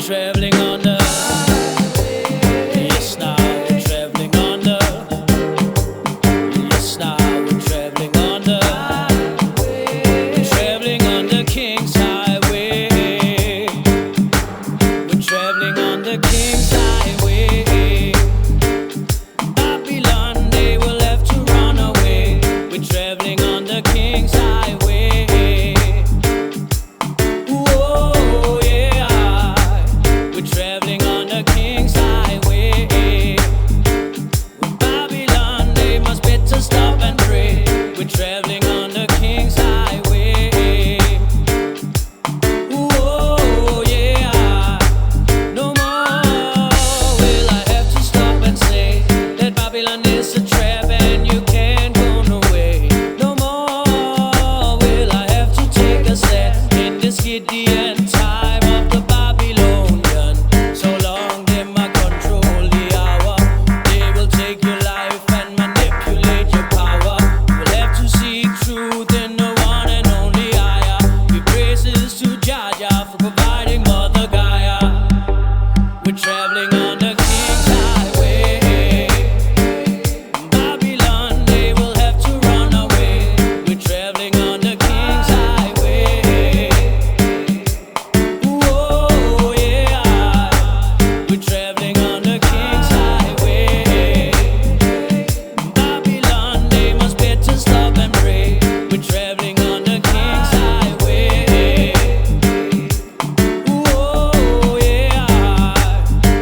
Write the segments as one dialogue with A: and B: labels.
A: traveling on the yes now we're traveling on the yes now we're traveling on the King's Highway. We're traveling on the King's Highway. Babylon, they will have to run away. We're traveling on the King's Highway. Whoa, yeah. We're traveling on the King's Highway. With Babylon, they must better stop and pray. We're traveling on the King's Highway. Whoa, yeah. No more will I have to stop and say that Babylon is a trap and you can't go no way. No more will I have to take a step in this Gideon time of the Babylonian. So long they might control the hour, they will take your life and manipulate your power. You'll have to seek truth in the one and only higher. Give praises to Jaja for providing Mother Gaia. We're traveling on the King's Highway. Babylon, they will have to run away. We're traveling on the King's Highway. Whoa, yeah. We're traveling on the King's Highway. Babylon, they must better stop and pray. We're traveling on the King's Highway. Whoa, yeah.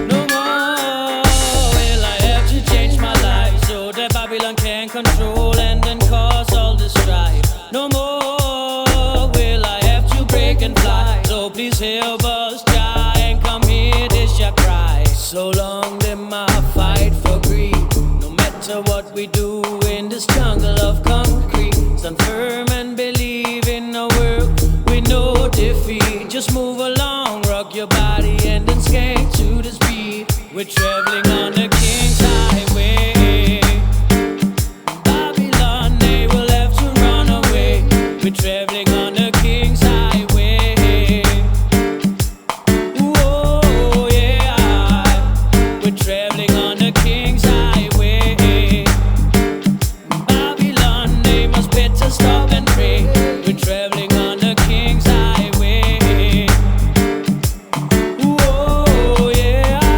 A: No more will I have to change my life so that Babylon can control and then cause all the strife. No more will I have to break and fly. So please help us, Jah, and come hear this your cry. So long them I fight for greed. No matter what we do in this jungle of concrete, stand firm and believe in a world with no defeat. Just move along, rock your body and then skate to the speed. We're traveling on the King's Highway. Babylon, they will have to run away. We're traveling on the King's Highway. Whoa, yeah. We're traveling on the King's Highway. Babylon, they must better stop and pray. We're traveling on the King's Highway. Whoa, yeah.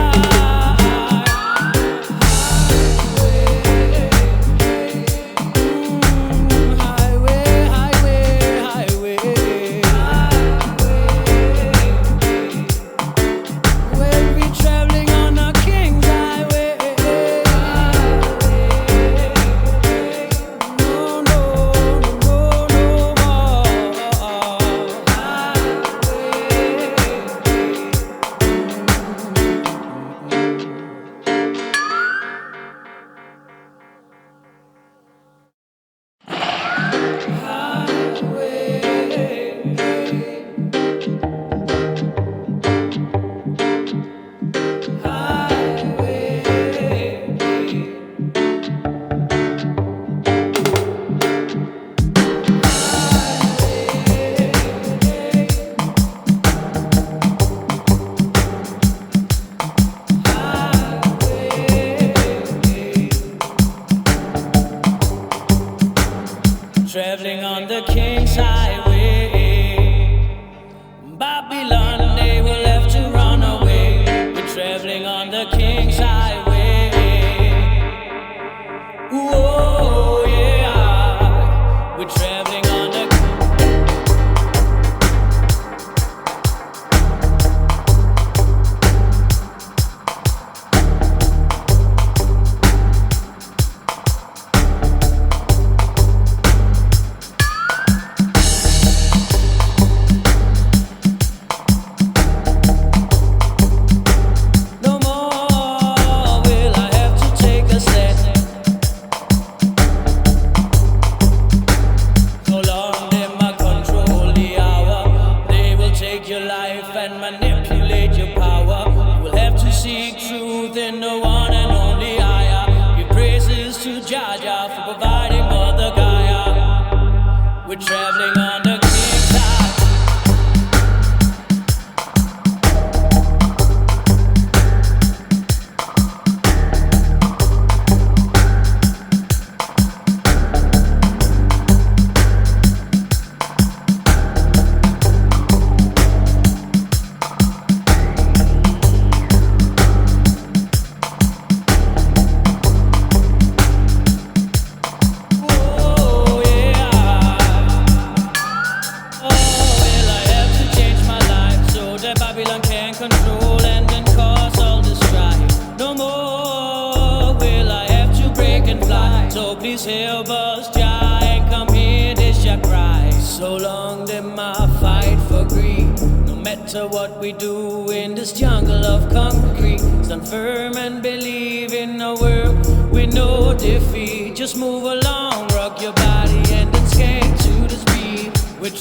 A: Please help us, Jah, and come hear this your cry. So long them I fight for greed. No matter what we do in this jungle of concrete, stand firm and believe in a world with no defeat. Just move along, rock your body and then skate to the speed. We're